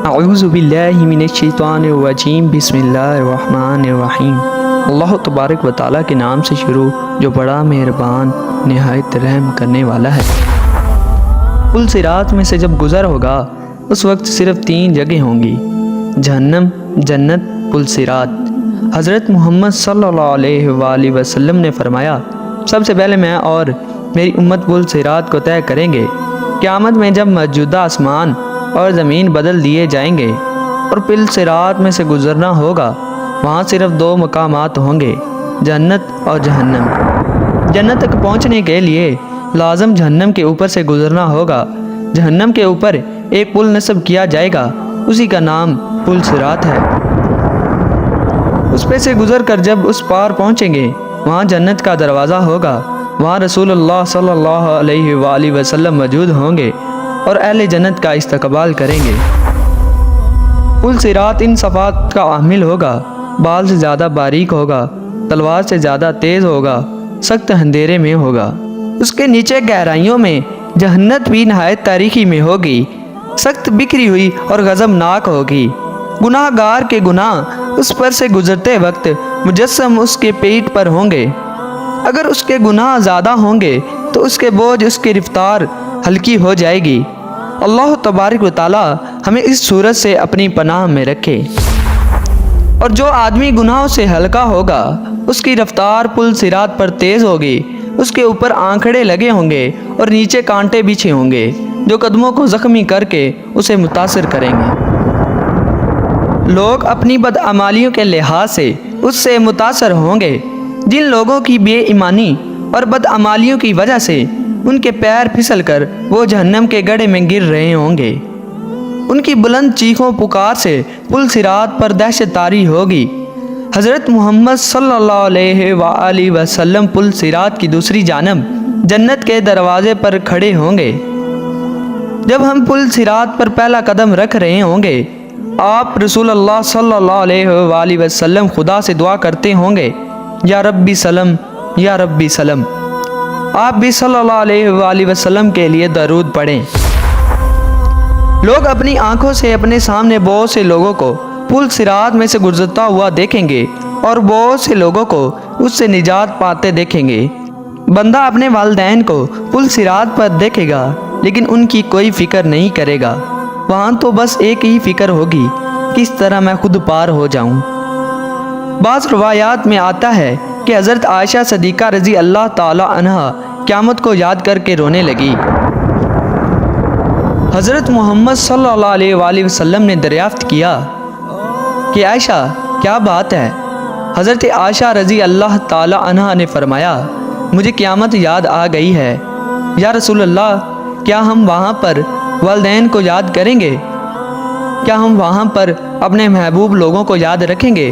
اعوذ باللہ من الشیطان الرجیم بسم اللہ الرحمن الرحیم۔ اللہ تبارک و تعالیٰ کے نام سے شروع جو بڑا مہربان نہایت رحم کرنے والا ہے۔ پل صراط میں سے جب گزر ہوگا اس وقت صرف 3 جگہ ہوں گی، جہنم، جنت، پل صراط۔ حضرت محمد صلی اللہ علیہ وآلہ وسلم نے فرمایا، سب سے پہلے میں اور میری امت پل صراط کو طے کریں گے۔ قیامت میں جب موجودہ آسمان اور زمین بدل دیے جائیں گے اور پل صراط میں سے گزرنا ہوگا، وہاں صرف 2 مقامات ہوں گے، جنت اور جہنم۔ جنت تک پہنچنے کے لیے لازم جہنم کے اوپر سے گزرنا ہوگا۔ جہنم کے اوپر ایک پل نصب کیا جائے گا، اسی کا نام پل صراط ہے۔ اس پہ سے گزر کر جب اس پار پہنچیں گے، وہاں جنت کا دروازہ ہوگا، وہاں رسول اللہ صلی اللہ علیہ وآلہ وسلم موجود ہوں گے اور اہل جنت کا استقبال کریں گے۔ پل صراط ان صفات کا حامل ہوگا، بال سے زیادہ باریک ہوگا، تلوار سے زیادہ تیز ہوگا، سخت اندھیرے میں ہوگا۔ اس کے نیچے گہرائیوں میں جہنت بھی نہایت تاریکی میں ہوگی، سخت بکھری ہوئی اور غضبناک ہوگی۔ گناہ گار کے گناہ اس پر سے گزرتے وقت مجسم اس کے پیٹ پر ہوں گے۔ اگر اس کے گناہ زیادہ ہوں گے تو اس کے بوجھ اس کی رفتار ہلکی ہو جائے گی۔ اللہ تبارک و تعالی ہمیں اس صورت سے اپنی پناہ میں رکھے۔ اور جو آدمی گناہوں سے ہلکا ہوگا اس کی رفتار پل صراط پر تیز ہوگی، اس کے اوپر آنکھڑے لگے ہوں گے اور نیچے کانٹے بچھے ہوں گے جو قدموں کو زخمی کر کے اسے متاثر کریں گے۔ لوگ اپنی بدعمالیوں کے لحاظ سے اس سے متاثر ہوں گے۔ جن لوگوں کی بے ایمانی اور بدعمالیوں کی وجہ سے ان کے پیر پھسل کر وہ جہنم کے گڑھے میں گر رہے ہوں گے، ان کی بلند چیخوں پکار سے پل صراط پر دہشت طاری ہوگی۔ حضرت محمد صلی اللہ علیہ وآلہ وسلم پل صراط کی دوسری جانب جنت کے دروازے پر کھڑے ہوں گے۔ جب ہم پل صراط پر پہلا قدم رکھ رہے ہوں گے، آپ رسول اللہ صلی اللہ علیہ وآلہ وسلم خدا سے دعا کرتے ہوں گے، یا ربی سلم، یا ربی سلم۔ آپ بھی صلی اللہ علیہ وآلہ وسلم کے لیے درود پڑھیں۔ لوگ اپنی آنکھوں سے اپنے سامنے بہت سے لوگوں کو پل صراط میں سے گزرتا ہوا دیکھیں گے اور بہت سے لوگوں کو اس سے نجات پاتے دیکھیں گے۔ بندہ اپنے والدین کو پل صراط پر دیکھے گا لیکن ان کی کوئی فکر نہیں کرے گا۔ وہاں تو بس ایک ہی فکر ہوگی، کس طرح میں خود پار ہو جاؤں۔ بعض روایات میں آتا ہے کہ حضرت عائشہ صدیقہ رضی اللہ تعالی عنہا قیامت کو یاد کر کے رونے لگی۔ حضرت محمد صلی اللہ علیہ وآلہ وسلم نے دریافت کیا کہ عائشہ کیا بات ہے؟ حضرت عائشہ رضی اللہ تعالی عنہا نے فرمایا، مجھے قیامت یاد آ گئی ہے یا رسول اللہ، کیا ہم وہاں پر والدین کو یاد کریں گے؟ کیا ہم وہاں پر اپنے محبوب لوگوں کو یاد رکھیں گے؟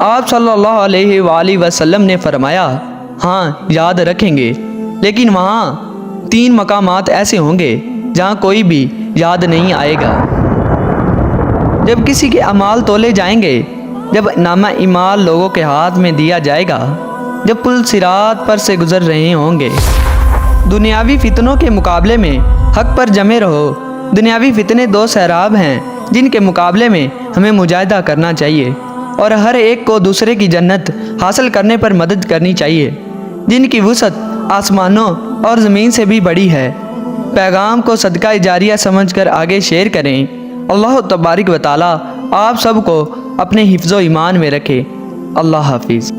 آپ صلی اللہ علیہ وآلہ وسلم نے فرمایا، ہاں یاد رکھیں گے، لیکن وہاں 3 مقامات ایسے ہوں گے جہاں کوئی بھی یاد نہیں آئے گا۔ جب کسی کے اعمال تولے جائیں گے، جب نامہ اعمال لوگوں کے ہاتھ میں دیا جائے گا، جب پل صراط پر سے گزر رہے ہوں گے۔ دنیاوی فتنوں کے مقابلے میں حق پر جمے رہو۔ دنیاوی فتنے 2 سیراب ہیں جن کے مقابلے میں ہمیں مجاہدہ کرنا چاہیے اور ہر ایک کو دوسرے کی جنت حاصل کرنے پر مدد کرنی چاہیے، جن کی وسعت آسمانوں اور زمین سے بھی بڑی ہے۔ پیغام کو صدقہ جاریہ سمجھ کر آگے شیئر کریں۔ اللہ تبارک و تعالی آپ سب کو اپنے حفظ و ایمان میں رکھے۔ اللہ حافظ۔